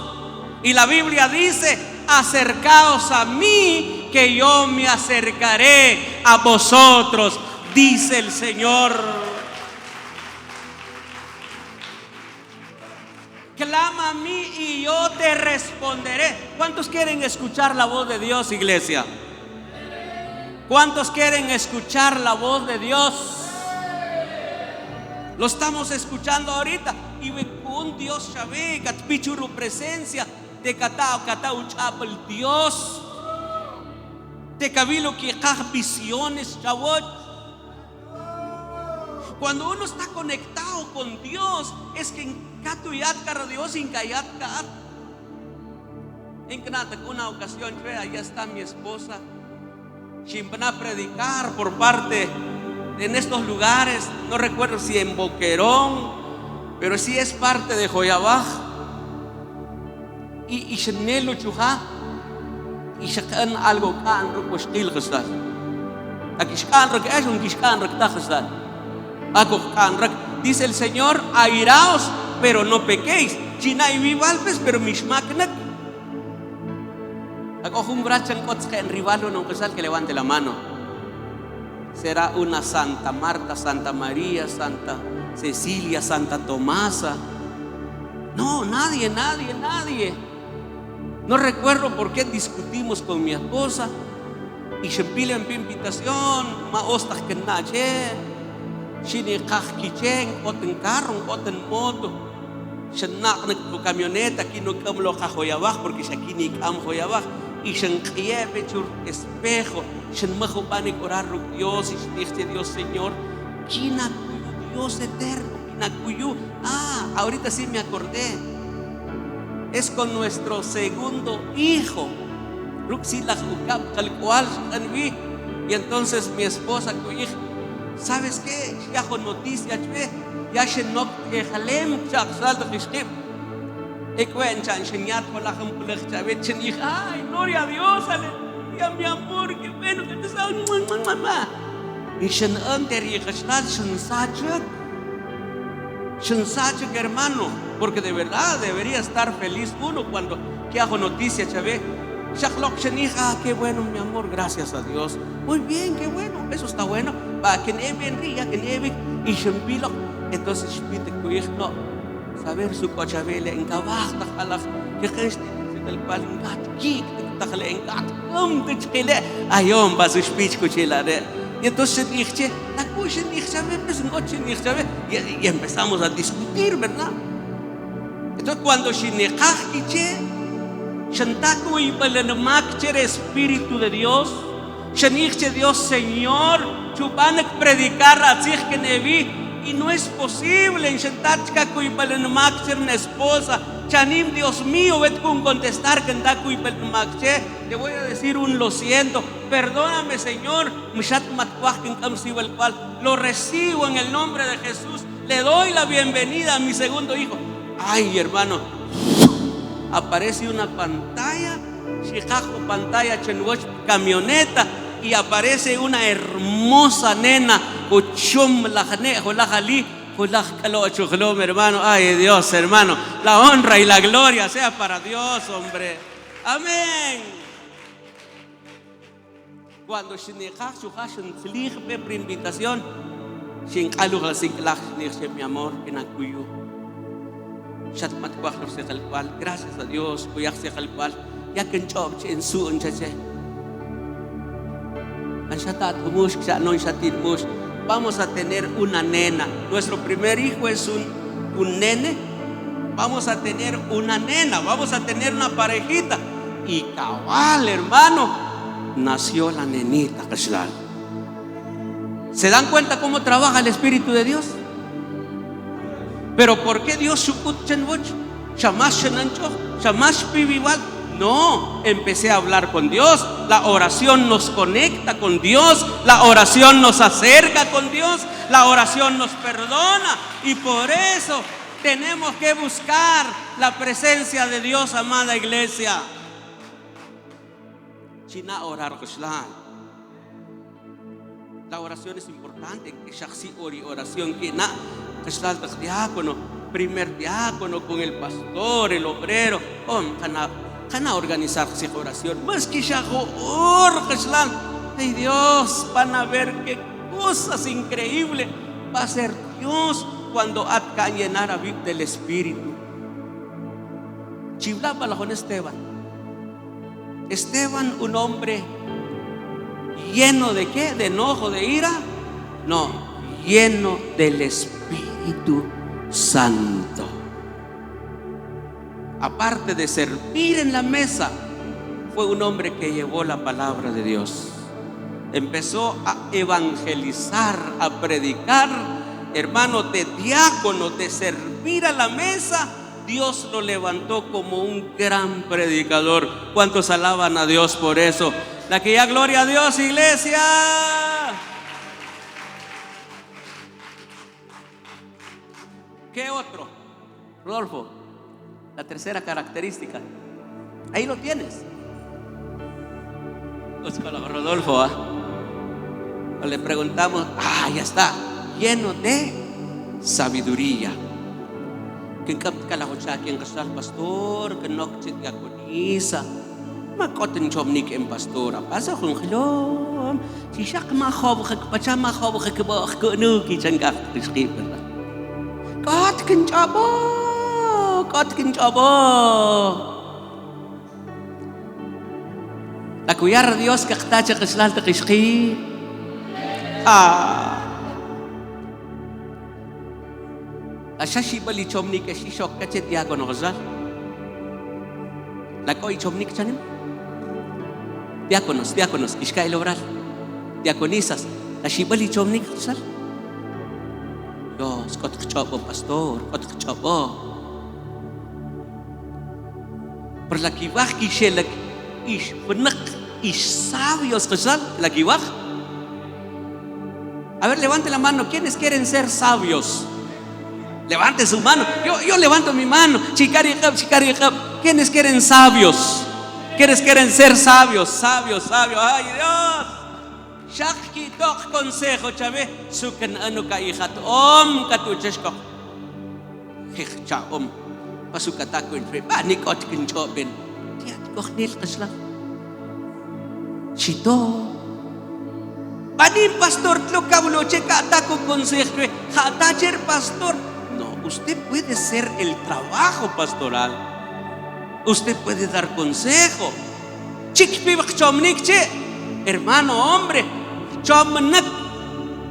Y la Biblia dice: acercaos a mí, que yo me acercaré a vosotros, dice el Señor. Clama a mí y yo te responderé. ¿Cuántos quieren escuchar la voz de Dios, iglesia? ¿Cuántos quieren escuchar la voz de Dios? Lo estamos escuchando ahorita. Y un Dios sabe, catpichuru presencia de catao chapel Dios. De cabilo que visiones, chavot. Cuando uno está conectado con Dios, es que en Katuyat cara Dios, en Kayat Kat. En una ocasión, allá está mi esposa, Chimpana a predicar por parte en estos lugares. No recuerdo si en Boquerón, pero sí es parte de Joyabaj. Y Shenelo Chuja, y Shakan algo can, pues Tilgesal. Aquí Shkan, que es un Kishkan, Raktajasal. Dice el Señor: airaos, pero no pequéis. Chinay vivalpes, pero mishmaknak. Acojo un brazo en rivalo, no que levante la mano. Será una Santa Marta, Santa María, Santa Cecilia, Santa Tomasa. No, nadie. No recuerdo por qué discutimos con mi esposa. Y se pile en invitación, ma ostas que nache. Shini kichen, oten carro, oten moto. Shenak tu camioneta, aquí no camlo Joyabaj, porque aquí ni cam Joyabaj. Y shen pechur espejo, shen majo panik orar Dios, y dice Dios Señor, Kina Dios eterno, Kina Kuyu. Ahorita sí me acordé. Es con nuestro segundo hijo. Y entonces mi esposa, ¿sabes qué? Ya con noticias, ya se no que jalem chakzal de Krishna. Ekuenchan señat con la jampulah chavet chen. Ay, gloria a Dios, aleluya, mi amor, qué bueno que te sabes, mamá. Y shen anter y gashtal shen sachak, hermano, porque de verdad debería estar feliz uno cuando que hago noticias, chavet. Shaklok shenija, qué bueno, mi amor, gracias a Dios. Muy bien, qué bueno, eso está bueno. Va que neve en ría, que neve y shempilo. Entonces pide que no saber su cochabele en cabasta jalaj que geste del cual en gat kik tajale en gat te chile ayom va su speech cuchilare. Y entonces dije, la cucha ni sabe, pues noche ni sabe, y empezamos a discutir, ¿verdad? Entonces cuando shinekaj kiche Shantaku y Balenamak, Espíritu de Dios, Shanich Dios Señor, Chupanek predicar a que nevi, y no es posible en Shantaku y Balenamak ser una esposa. Chanim, Dios mío, vete con contestar que Taku y Balenamak, te voy a decir un lo siento, perdóname Señor, Mishat Matkwaj en Kamsiva el cual lo recibo en el nombre de Jesús, le doy la bienvenida a mi segundo hijo. Ay, hermano, aparece una pantalla, pantalla, camioneta, y aparece una hermosa nena, hermano. Ay, Dios, hermano, la honra y la gloria sea para Dios, hombre. Amén. Cuando invitación, mi amor, gracias a Dios, ya que en su vamos a tener una nena. Nuestro primer hijo es un nene. Vamos a tener una nena, vamos a tener una parejita. Y cabal, hermano, nació la nenita. ¿Se dan cuenta cómo trabaja el Espíritu de Dios? Pero ¿por qué Dios no, empecé a hablar con Dios. La oración nos conecta con Dios. La oración nos acerca con Dios. La oración nos perdona. Y por eso tenemos que buscar la presencia de Dios, amada iglesia. China orar kashlan. La oración es importante. Que shaksi oración que na kashlan tas diácono, primer diácono con el pastor, el obrero. Kana organizar su oración. Más que shago or kashlan. Ay Dios, van a ver qué cosas increíbles va a ser Dios cuando adca llenar del Espíritu. Chiblaba la con Esteban. Esteban, un hombre lleno de ¿qué? ¿De enojo, de ira? No, lleno del Espíritu Santo. Aparte de servir en la mesa, fue un hombre que llevó la palabra de Dios. Empezó a evangelizar, a predicar, hermano, de diácono, de servir a la mesa. Dios lo levantó como un gran predicador. ¿Cuántos alaban a Dios por eso? La que ya gloria a Dios, iglesia. ¿Qué otro? Rodolfo, la tercera característica. Ahí lo tienes. Rodolfo, le preguntamos, ya está, lleno de sabiduría. Que kalahocha quien kasal pastor, que no te diaconisa, makoten chomnik en pastora. Pasa con hello, si shak ma khob khak pacha ma khob khak ba khak nu ki changaf tishqib. Kat kin chabo. La cuyar Dios que tacha kasal tishqib. Ashashi bali chomnik ashi shok kachet diakono gazal. La koi chomnik chanim. Diáconos, ishka el obral. Diaconisas, ashi bali chomnik gazal. Dios, kot chobo pastor, kot chobo. Por la kiwach kishelak ish punak ish sabios gazal, la kiwach. A ver, levante la mano. ¿Quiénes quieren ser sabios? Levante su mano. Yo levanto mi mano. Chicari. ¿Quiénes quieren sabios? ¿Quiénes quieren ser sabios? Sabios. Ay Dios. Shakki tok consejo, chave. Sukan anu ka ihat katucheshko. Cha pasukatako in fe. Nikot kin choben. Tiat koknil kasla. Chito. Panin pastor, lo cabulo checa ataco consejo. Hatacher pastor. No, usted puede ser el trabajo pastoral. Usted puede dar consejo. Chikpibak chomnik che. Hermano, hombre, chomnak.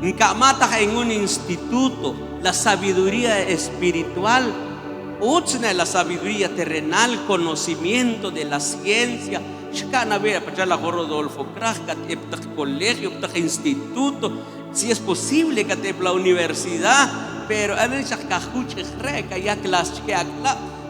Nkamata en un instituto. La sabiduría espiritual. Utsna la sabiduría terrenal, conocimiento de la ciencia. Shkana ver para la Rodolfo Krajkat, eptak colegio, eptak instituto, si es posible que te la universidad, pero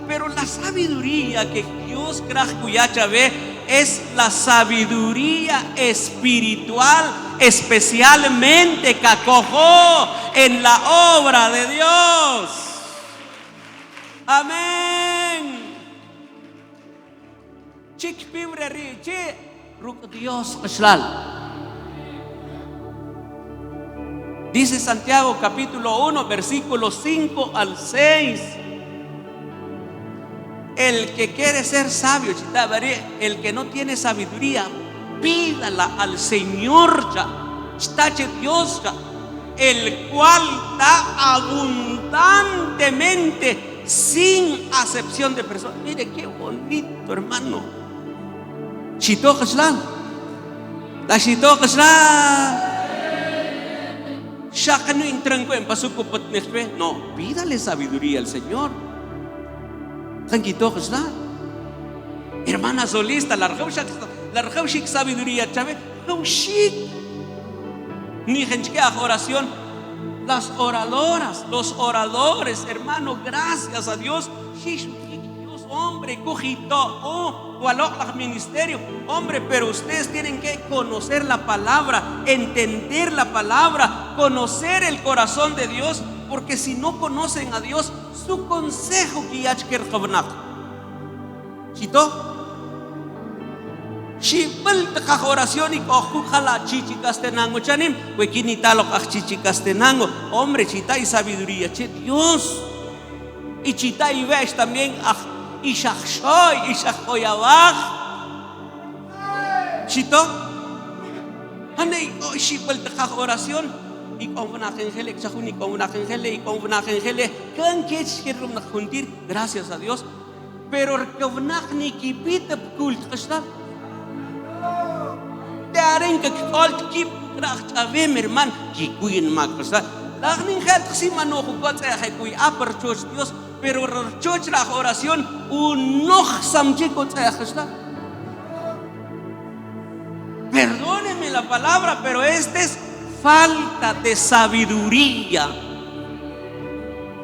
pero la sabiduría que Dios ve es la sabiduría espiritual, especialmente que acojó en la obra de Dios. Amén. Dios. Dice Santiago capítulo 1 versículos 5 al 6. El que quiere ser sabio, el que no tiene sabiduría, pídala al Señor, Dios, el cual da abundantemente sin acepción de personas. Mire qué bonito, hermano. Chito kaslan. La chito kaslan. Shakano intranco en pasukupot nespe. No, pídale sabiduría al Señor. Tranquito kaslan. Hermana solista, la rjaushik sabiduría, chave. Rjaushik. Ni gente oración. Las oradoras, los oradores, hermano, gracias a Dios. Dios, hombre, cogito, ministerio, hombre, pero ustedes tienen que conocer la palabra, entender la palabra, conocer el corazón de Dios, porque si no conocen a Dios, su consejo que yachker khavnak. Chito Shibal de oración y cojujala chichicastenango chanim, huequinitalo chichicastenango, hombre, chita y sabiduría, che Dios. Y chita y ves también y shakshoy abaj. Chito, ane shibal de oración y con una angele, chajuni con una angele y con una angele, can que quiero juntir, gracias a Dios, pero que una ni kipita cult está. Daarin que al kip kracht ave merman ki kuin maksa lagnin khat si mano ko tsa kuy apar church Dios pero church la oración un no samje ko tsa khasta. Perdóneme la palabra, pero esta es falta de sabiduría.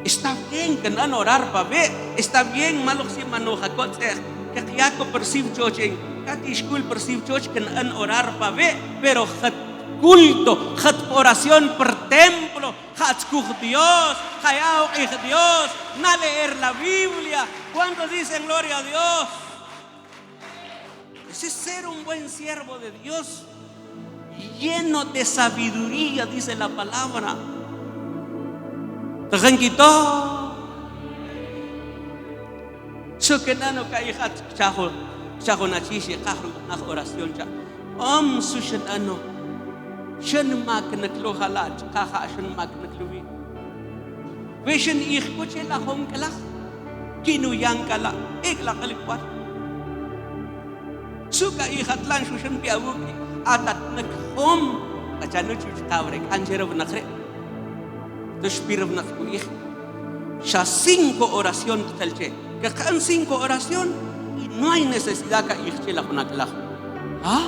Está bien que no orar para ver, está bien malo si mano ko tsa que ya ko perceive church Kati school perceive church que en orar para ver, pero hat culto, hat oración por templo, hat Dios, hayao Dios, na leer la Biblia. ¿Cuántos dicen gloria a Dios? Ese es ser un buen siervo de Dios, lleno de sabiduría, dice la palabra. Tranquilo. Sukenano kay hat chajo. Chago na chishi kahro na oración cha sushan ano shan mak naklo halat kaha shan mak nakluwi vision ich kuche la hom kala kinuyang kala ikla kalikwat suka ihatlan sushan piawuki atat nakhom achano chuch tabrek anjerov nakre duspirov nakku ich sha 5 oración talche que kan 5 oración. No hay necesidad que irche la conacla. ¿Ah?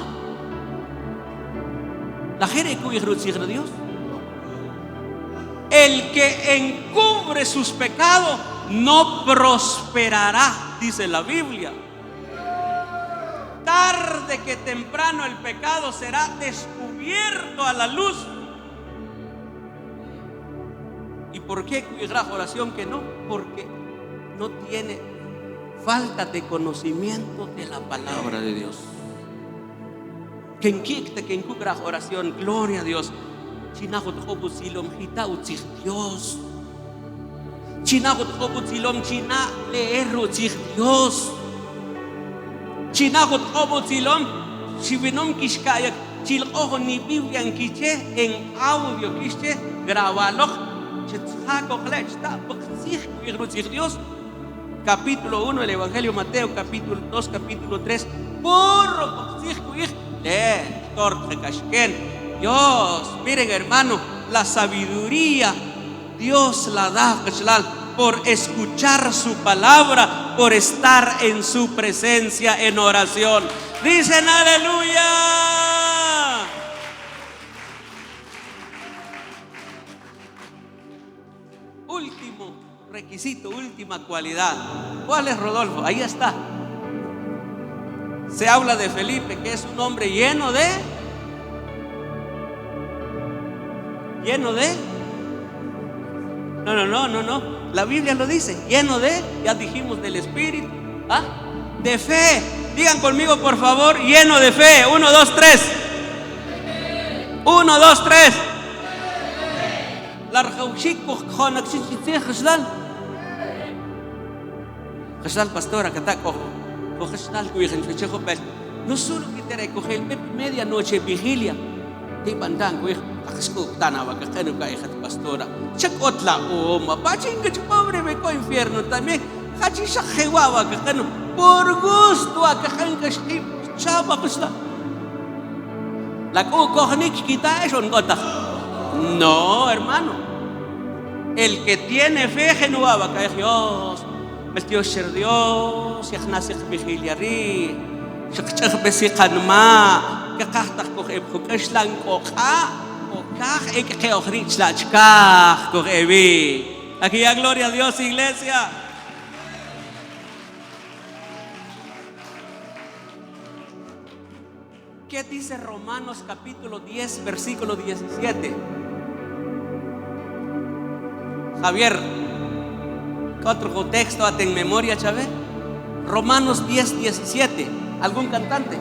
La jere de Dios. El que encubre sus pecados no prosperará, dice la Biblia. Tarde que temprano el pecado será descubierto a la luz. ¿Y por qué cuidar oración que no? Porque no tiene falta de conocimiento de la palabra de Dios. Quien quita, quien cubra oración, gloria a Dios. Chinahut obusilom hita utzig Dios. Chinahut obusilom china leer utzig Dios. Chinahut obusilom shivinom kishkayak chil ojo ni Biblia en quiche en audio quiche grabaloch chetzaco klechta buxig utzig Dios. Capítulo 1 del Evangelio Mateo, capítulo 2, capítulo 3. Dios, miren hermano, la sabiduría Dios la da por escuchar su palabra, por estar en su presencia en oración. Dicen aleluya. Último requisito, última cualidad. ¿Cuál es, Rodolfo? Ahí está. Se habla de Felipe, que es un hombre lleno de no. La Biblia lo dice, lleno de, ya dijimos, del Espíritu, ¿ah? De fe. Digan conmigo, por favor, lleno de fe. 1, 2, 3. 1, 2, 3. La pastora que no solo que te recoge medianoche vigilia de bandang pastora chacotla o pachín que pobre me co infierno también hachisha jehuava que por gusto a que chava la cojonik quita eso no, hermano. El que tiene fe genuava que Dios Dios ser Dios, يخناسخ بخيلياري، شخشخ بسيقنما، كقاحتك كوخيب كوكشلان كوخا، كوخ إكخي أخريج لا chkach كوخيبي. Aquí ya gloria a Dios, iglesia. ¿Qué dice Romanos capítulo 10, versículo 17? Javier. Otro texto en memoria, Chávez. Romanos 10:17. ¿Algún cantante?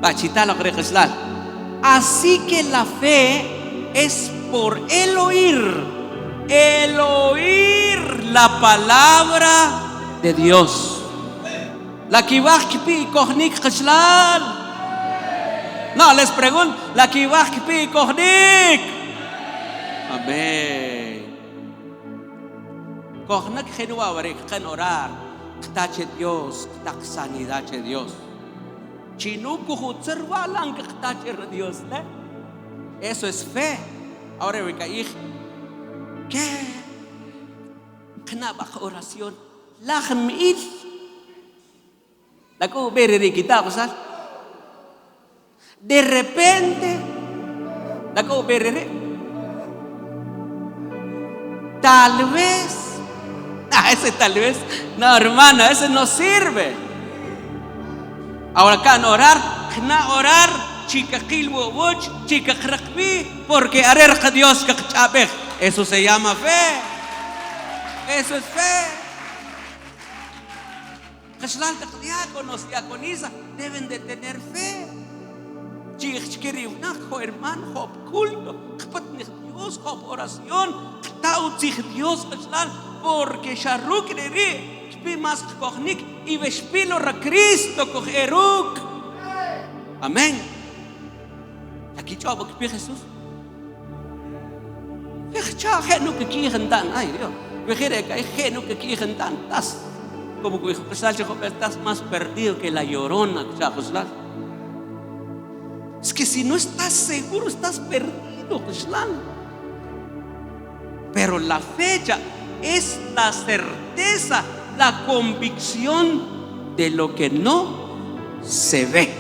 Bachitalo Gregeslal. Así que la fe es por el oír la palabra de Dios. La kibachpi kohnik Geslal. No, les pregunto, la kibachpi kohnik. Amén. Kohnak genua barek kan orar. Ktache Dios, ktak sanidad de Dios. Chinuku observalan que ktache Dios, ¿eh? Eso es fe. Ahora ¿qué? Kena bajo oración. Lahmil. La que ver kita pasal. De repente, la que ver. Tal vez. Ese tal vez. No, hermano, ese no sirve. Ahora acá no orar. Kena orar. Chica kilwowoch, chica krakbi, porque arer que Dios que chabej. Eso se llama fe. Eso es fe. Kashlan diáconos, diaconisa deben de tener fe. Chiquiri unajo hermano, hop culto, kapatni Dios, hop oración, tautzig Dios kashlan, porque sharuk neri, kpi mas kohnik y vespilo ra Cristo koheruk. Amén. Aquí coba que Jesús. Fija geno que quieren tan, ay Dios. Fíjate que hay geno que quieren tantas. Como que estás más perdido que la llorona, Joslan. Es que si no estás seguro, estás perdido, Joslan. Pero la fecha es la certeza, la convicción de lo que no se ve.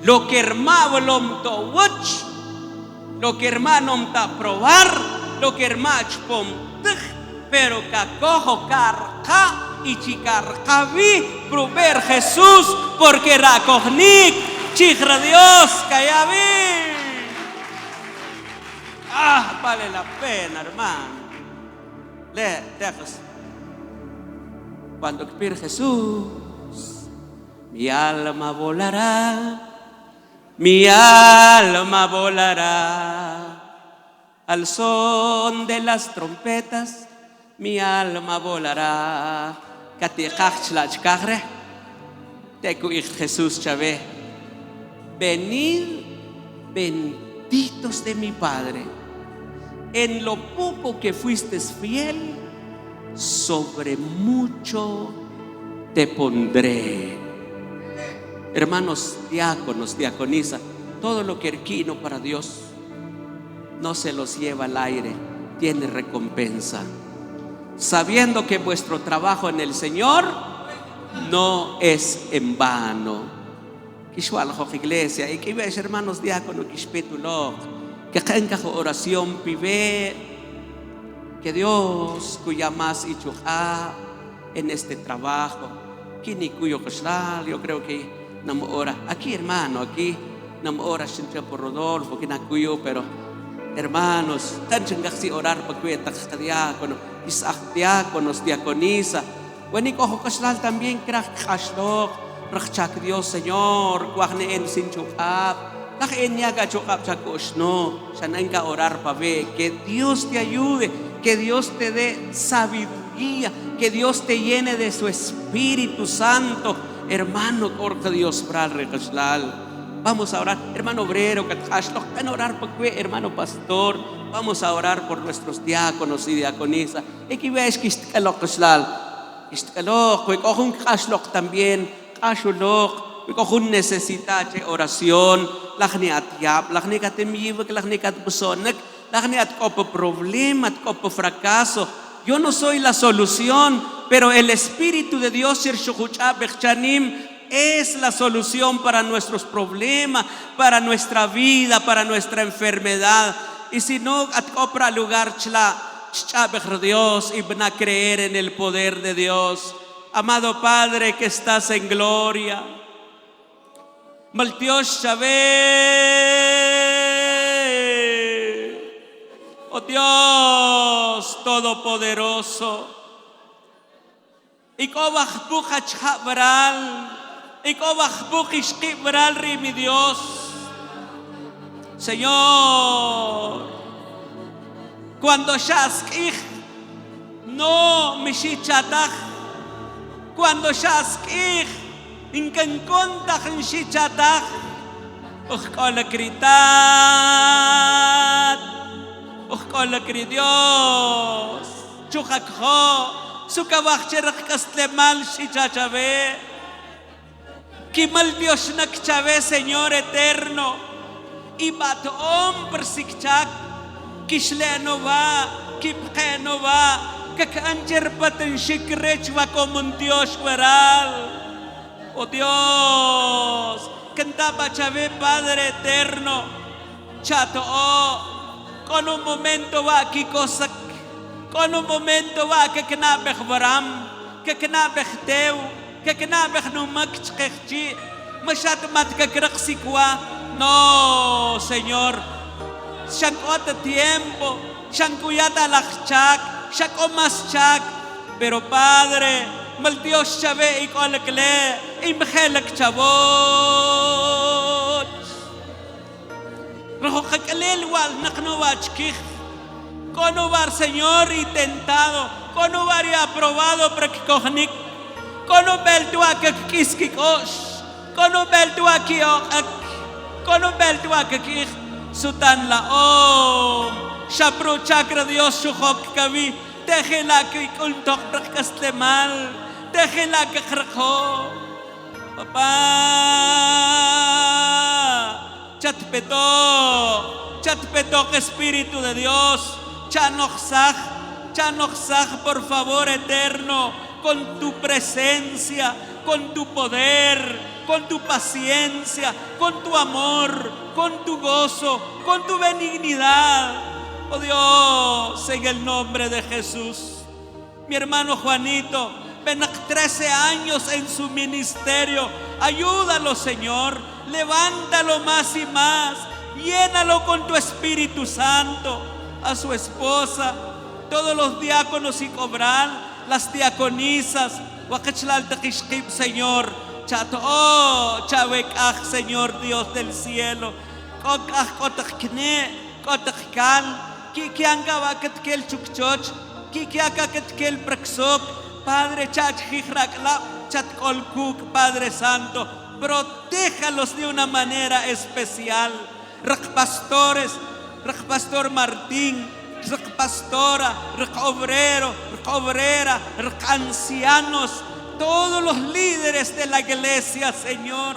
Lo que hermano to watch, lo que hermano ta probar, lo que hermano pom, pero que cojo carca y chicarca vi prover Jesús porque ra cognik chigra Dios que ya vi. Vale la pena, hermano. Dejas. Cuando pide Jesús, mi alma volará. Mi alma volará al son de las trompetas. Mi alma volará. Jesús Chávez. Venid benditos de mi Padre. En lo poco que fuiste fiel, sobre mucho te pondré. Hermanos diáconos, diaconisa, todo lo que erquino para Dios no se los lleva al aire, tiene recompensa. Sabiendo que vuestro trabajo en el Señor no es en vano. Quishual iglesia, y que veis hermanos diáconos, que tenga oración, pibe, que Dios cuya más y chuja en este trabajo, que ni cuyo yo creo que no ora aquí, hermano, aquí no ora siempre por Rodolfo, que no cuyo, pero hermanos, tan chingasi orar para que te diácono, Isaac diáconos, diaconisa, bueno y cojo caslal también crack cashlok, rachak Dios Señor, guagne en sin chukap, la enya ga chukap chakosh no, shanenka orar para ver que Dios te ayude, que Dios te dé sabiduría, que Dios te llene de su Espíritu Santo. Hermano, corta Dios bral recashlal. Vamos a orar, hermano obrero, que orar por hermano pastor. Vamos a orar por nuestros diáconos y diaconisas. Y ves que istkalo kashlal, istkalo, que cojon kashlok también, kashulok, que cojon necesita oración. Lagni atiap, lagni katemiv, lagni katbusonek, lagni atkopo problema, atkopo fracaso. Yo no soy la solución, pero el Espíritu de Dios es la solución para nuestros problemas, para nuestra vida, para nuestra enfermedad. Y si no, atcopra lugar Dios y van a creer en el poder de Dios. Amado Padre que estás en gloria, Maltios Chávez, Oh Dios Todopoderoso, ikaw akbuk at chabral, ikaw akbuk ishkibral ri mi Dios. Señor, cuando shaskich no mishichataj, cuando shaskich inkenkontach inshichataj, ukkolakritat, ukkolakri Dios, chukakho, sukawachcherach kastlemal shichachabe, kimal Dios nakchabe, Señor eterno, y batom persikchak, kishleno va, kipkeno va, kakancher paten shikrech va como un Dios veral. Oh Dios, cantaba Chave, Padre eterno, chato, con un momento va aquí cosa, con un momento va que knabech varam, que knabech teu, que knabech numak chkechchi, mashat mat que kraxikwa. No, Señor, shankota tiempo, shankuyata lachchak, shakomaschak, pero Padre, mal Dios Chave y colekle, imhelek chavot. Rojo kakalel wal naknuachkich. Conovar, Señor, y tentado, conovar y aprobado prekkohnik, conobel tu akiskikosh, conobel tu akiok, conobel tu akikich, sutan laom, shapro chakra Dios shuhok kavi, tejela kikultok prakastlemal, tejela kakrakho, Papá, chatpetok Espíritu de Dios, chanoxaj, por favor eterno, con tu presencia, con tu poder, con tu paciencia, con tu amor, con tu gozo, con tu benignidad. Oh Dios, en el nombre de Jesús. Mi hermano Juanito, ven 13 años en su ministerio. Ayúdalo, Señor. Levántalo más y más. Llénalo con tu Espíritu Santo. A su esposa, todos los diáconos y cobral, las diaconisas, Señor, chato, chavekaj, Señor Dios del cielo, kikiangawakatkel chukchoch, kikiakakatkel praksok, Padre chachjijrakla, chatkolkuk, Padre Santo, protéjalos de una manera especial. Pastores, Pastor Martín, pastora, obrero, obrera, ancianos, todos los líderes de la iglesia, Señor,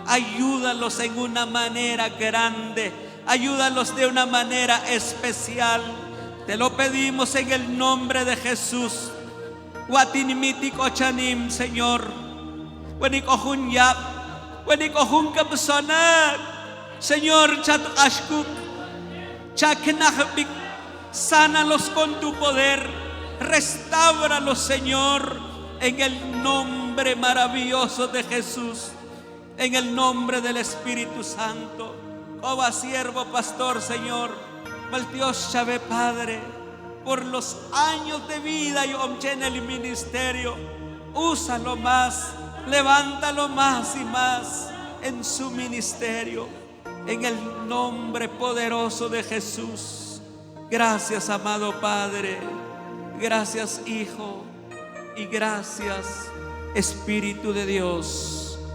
ayúdalos en una manera grande, ayúdalos de una manera especial. Te lo pedimos en el nombre de Jesús. Watinimiti kochanim, Señor. Wenikohun yap, wenikohun kapsonak, Señor, chatakashkuk, chaknahbik, sánalos con tu poder, restáuralos, Señor, en el nombre maravilloso de Jesús, en el nombre del Espíritu Santo. Oh, siervo pastor, Señor, mal Dios Chave, Padre, por los años de vida y en el ministerio, úsalo más, levántalo más y más en su ministerio, en el nombre poderoso de Jesús. Gracias, amado Padre, gracias, Hijo, y gracias, Espíritu de Dios.